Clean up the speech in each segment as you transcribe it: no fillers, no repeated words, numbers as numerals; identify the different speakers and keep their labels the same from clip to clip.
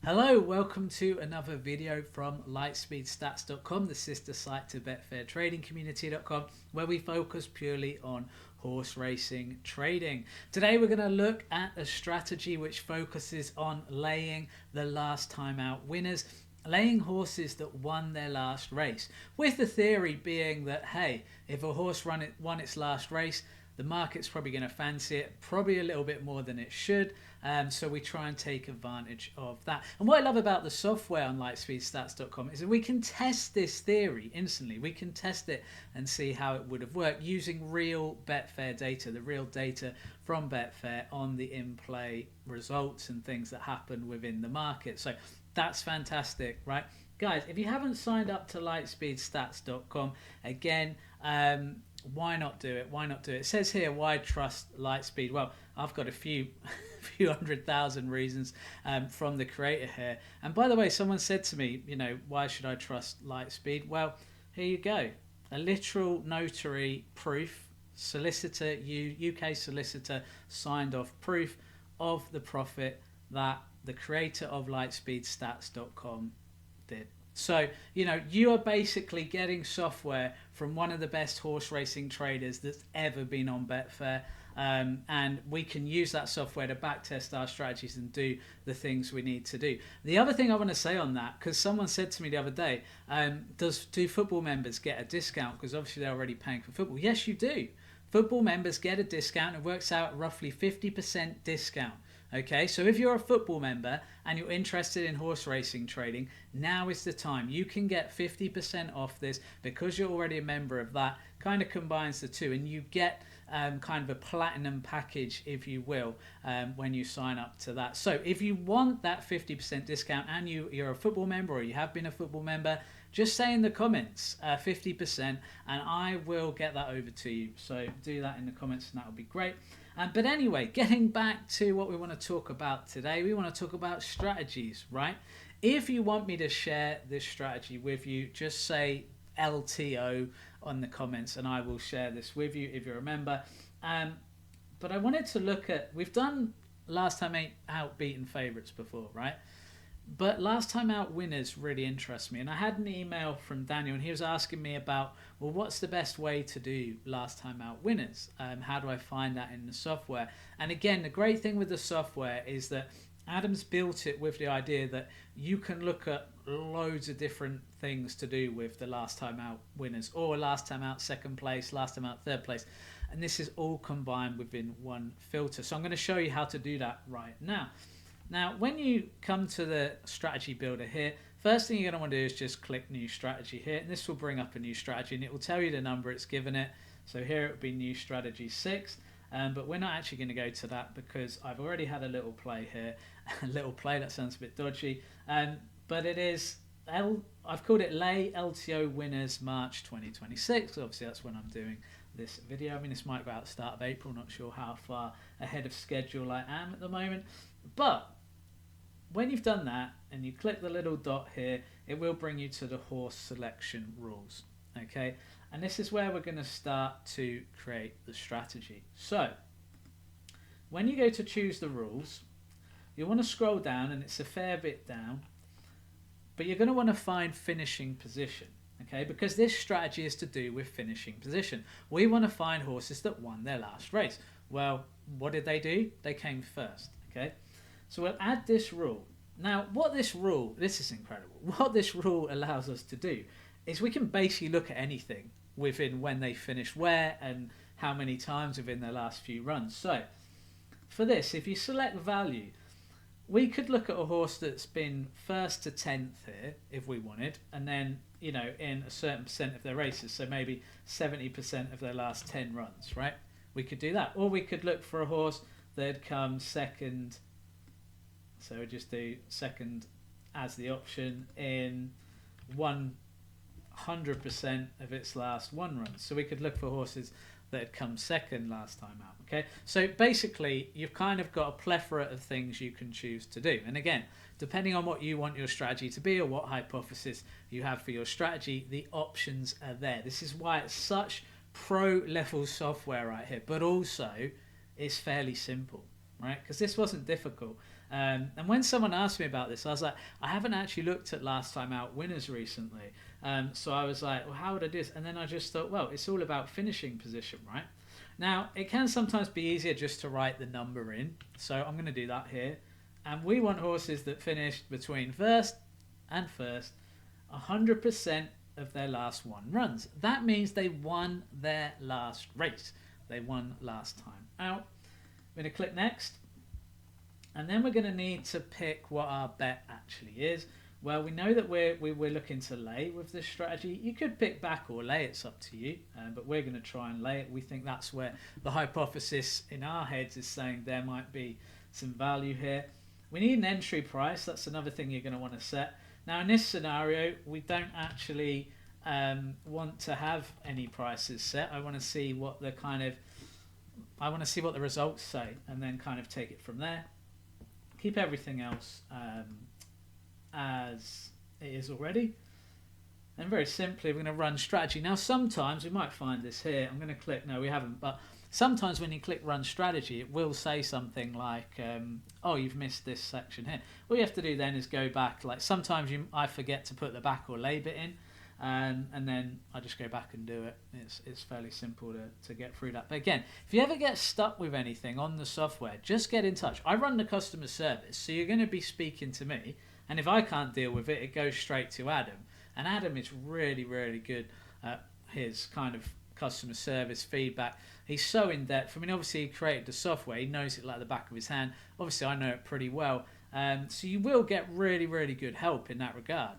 Speaker 1: Hello, welcome to another video from LightSpeedStats.com, the sister site to BetfairTradingCommunity.com, where we focus purely on horse racing trading. Today we're going to look at a strategy which focuses on laying the last time out winners, laying horses that won their last race, with the theory being that, hey, if a horse won its last race, the market's probably going to fancy it, probably a little bit more than it should. So we try and take advantage of that. And what I love about the software on lightspeedstats.com is that we can test this theory instantly. We can test it and see how it would have worked using real Betfair data, the real data from Betfair on the in-play results and things that happen within the market. So that's fantastic, right? Guys, if you haven't signed up to lightspeedstats.com, again, why not do it? Why not do it? It says here, why trust Lightspeed? Well, I've got a few 100,000 reasons from the creator here. And by the way, someone said to me, why should I trust Lightspeed? Well, here you go. A literal notary proof, solicitor, UK solicitor signed off proof of the profit that the creator of lightspeedstats.com did. So, you are basically getting software from one of the best horse racing traders that's ever been on Betfair. And we can use that software to backtest our strategies and do the things we need to do. The other thing I want to say on that, because someone said to me the other day, do football members get a discount? Because obviously they're already paying for football. Yes, you do. Football members get a discount. It works out roughly 50% discount. Okay, so if you're a football member and you're interested in horse racing trading, now is the time. You can get 50% off this because you're already a member of that. Kind of combines the two, and you get kind of a platinum package, if you will, when you sign up to that. So if you want that 50% discount and you're a football member or you have been a football member, just say in the comments 50% and I will get that over to you. So do that in the comments and that will be great. But anyway, getting back to what we want to talk about today, we want to talk about strategies, right? If you want me to share this strategy with you, just say LTO on the comments and I will share this with you if you're a member. But I wanted to look at, we've done last time out beaten favourites before, right? But last time out winners really interest me. And I had an email from Daniel and he was asking me about, well, what's the best way to do last time out winners? How do I find that in the software? And again, the great thing with the software is that Adam's built it with the idea that you can look at loads of different things to do with the last time out winners, or last time out second place, last time out third place. And this is all combined within one filter. So I'm going to show you how to do that right now. Now, when you come to the strategy builder here, first thing you're going to want to do is just click new strategy here. And this will bring up a new strategy and it will tell you the number it's given it. So here it would be new strategy 6. But we're not actually going to go to that because I've already had a little play here. A little play, that sounds a bit dodgy. But it is, I've called it Lay LTO Winners March 2026. Obviously, that's when I'm doing this video. I mean, this might go out at the start of April. Not sure how far ahead of schedule I am at the moment. But when you've done that and you click the little dot here, it will bring you to the horse selection rules. Okay, and this is where we're going to start to create the strategy. So when you go to choose the rules, you want to scroll down, and it's a fair bit down, but you're going to want to find finishing position. Okay, because this strategy is to do with finishing position. We want to find horses that won their last race. Well, what did they do? They came first. Okay, so we'll add this rule. Now, this is incredible. What this rule allows us to do is we can basically look at anything within when they finished where and how many times within their last few runs. So for this, if you select value, we could look at a horse that's been 1st to 10th here if we wanted, and then in a certain percent of their races, so maybe 70% of their last 10 runs, right? We could do that. Or we could look for a horse that had come second, so we just do second as the option in 100% of its last one run. So we could look for horses that had come second last time out. Okay, so basically you've kind of got a plethora of things you can choose to do. And again, depending on what you want your strategy to be or what hypothesis you have for your strategy, the options are there. This is why it's such pro level software right here, but also it's fairly simple, right? Because this wasn't difficult. And when someone asked me about this, I was like, I haven't actually looked at last time out winners recently. So I was like, well, how would I do this? And then I just thought, well, it's all about finishing position, right? Now, it can sometimes be easier just to write the number in. So I'm going to do that here. And we want horses that finished between first and first 100% of their last 1 runs. That means they won their last race. They won last time out. I'm going to click next. And then we're going to need to pick what our bet actually is. Well, we know that we're looking to lay with this strategy. You could pick back or lay, it's up to you. But we're going to try and lay it. We think that's where the hypothesis in our heads is saying there might be some value here. We need an entry price. That's another thing you're going to want to set. Now, in this scenario, we don't actually want to have any prices set. I want to see what the results say, and then kind of take it from there. Keep everything else as it is already. And very simply, we're going to run strategy. Now, sometimes we might find this here. I'm going to click, no, we haven't, but sometimes when you click run strategy, it will say something like, oh, you've missed this section here. All you have to do then is go back. Like sometimes I forget to put the back or lay bit in, and then I just go back and do it. It's fairly simple to get through that. But again, if you ever get stuck with anything on the software, just get in touch. I run the customer service, so you're going to be speaking to me, and if I can't deal with it, it goes straight to Adam. And Adam is really, really good at his kind of customer service feedback. He's so in depth. I mean, obviously he created the software. He knows it like the back of his hand. Obviously I know it pretty well. So you will get really, really good help in that regard.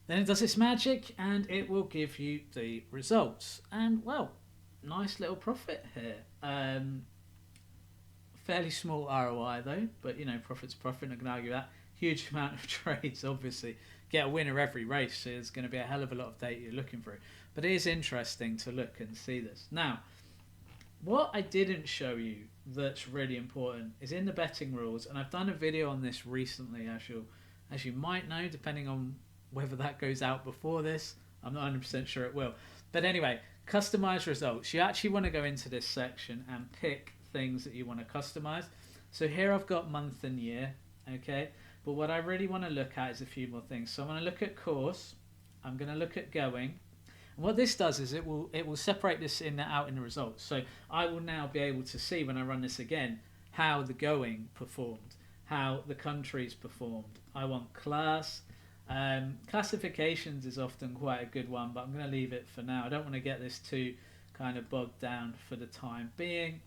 Speaker 1: Then it does its magic and it will give you the results. And well, nice little profit here. Fairly small ROI though, but you know, profit's profit, I can argue that. Huge amount of trades, obviously. Get a winner every race, so there's going to be a hell of a lot of data you're looking through. But it is interesting to look and see this. Now, what I didn't show you that's really important is in the betting rules, and I've done a video on this recently, as you might know, depending on whether that goes out before this. I'm not 100% sure it will. But anyway, customize results. You actually want to go into this section and pick things that you want to customize. So here I've got month and year, okay? But what I really want to look at is a few more things. So I'm going to look at course. I'm going to look at going. And what this does is it will separate this out in the results. So I will now be able to see when I run this again how the going performed, how the countries performed. I want class. Classifications is often quite a good one, but I'm going to leave it for now. I don't want to get this too kind of bogged down for the time being.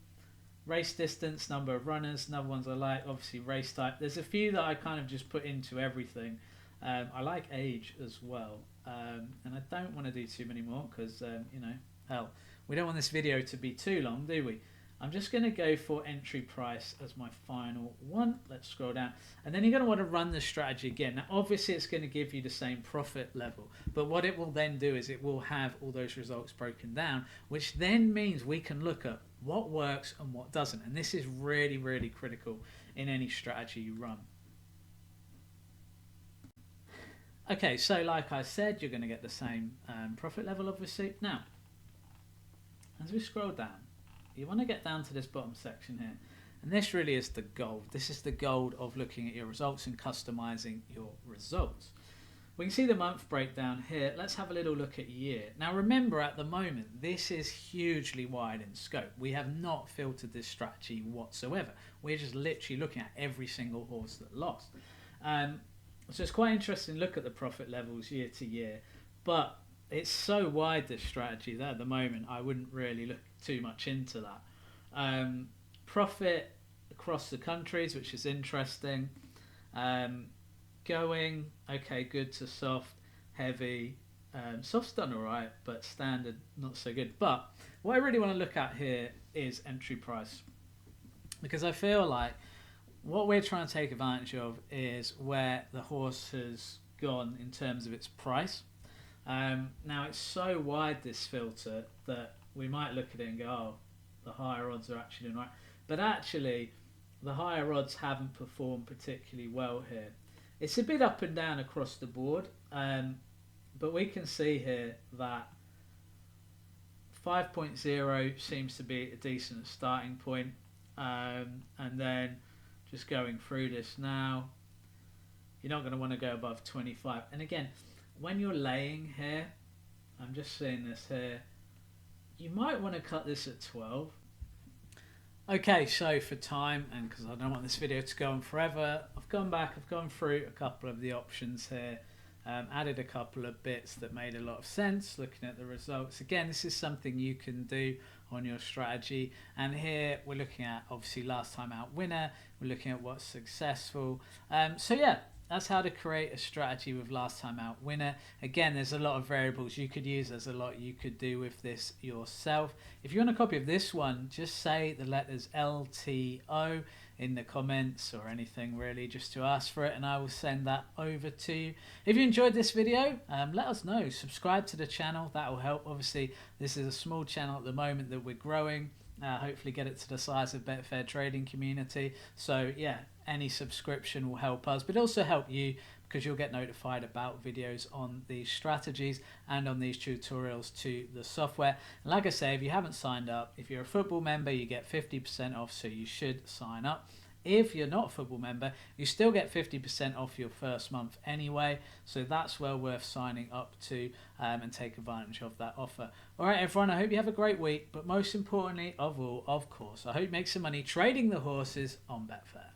Speaker 1: Race distance, number of runners, another ones I like, obviously race type. There's a few that I kind of just put into everything. I like age as well, and I don't want to do too many more because, you know, hell, we don't want this video to be too long, do we? I'm just going to go for entry price as my final one. Let's scroll down. And then you're going to want to run the strategy again. Now, obviously, it's going to give you the same profit level. But what it will then do is it will have all those results broken down, which then means we can look at what works and what doesn't. And this is really, really critical in any strategy you run. Okay, so like I said, you're going to get the same profit level, obviously. Now, as we scroll down, you want to get down to this bottom section here. And this really is the gold. This is the gold of looking at your results and customizing your results. We can see the month breakdown here. Let's have a little look at year. Now remember, at the moment, this is hugely wide in scope. We have not filtered this strategy whatsoever. We're just literally looking at every single horse that lost. So it's quite interesting to look at the profit levels year to year. But it's so wide, this strategy, that at the moment I wouldn't really look too much into that. Profit across the countries, which is interesting. Going, okay, good to soft, heavy. Soft's done alright, but standard, not so good. But what I really want to look at here is entry price. Because I feel like what we're trying to take advantage of is where the horse has gone in terms of its price. Now it's so wide, this filter, that we might look at it and go, oh, the higher odds are actually doing right. But actually, the higher odds haven't performed particularly well here. It's a bit up and down across the board, but we can see here that 5.0 seems to be a decent starting point. And then just going through this now. You're not going to want to go above 25. And again, when you're laying here, I'm just seeing this here, you might want to cut this at 12. Okay, so for time, and because I don't want this video to go on forever, I've gone back, I've gone through a couple of the options here, added a couple of bits that made a lot of sense, looking at the results. Again, this is something you can do on your strategy, and here we're looking at obviously last time out winner, we're looking at what's successful. So yeah, that's how to create a strategy with last time out winner. Again, there's a lot of variables you could use. There's a lot you could do with this yourself. If you want a copy of this one, just say the letters LTO in the comments or anything really, just to ask for it, and I will send that over to you. If you enjoyed this video, let us know. Subscribe to the channel. That will help. Obviously, this is a small channel at the moment that we're growing. Hopefully get it to the size of Betfair trading community. So yeah, any subscription will help us, but also help you, because you'll get notified about videos on these strategies and on these tutorials to the software. And like I say, if you haven't signed up, if you're a football member, you get 50% off, so you should sign up. If you're not a football member, you still get 50% off your first month anyway, so that's well worth signing up to and take advantage of that offer. All right, everyone, I hope you have a great week, but most importantly of all, of course, I hope you make some money trading the horses on Betfair.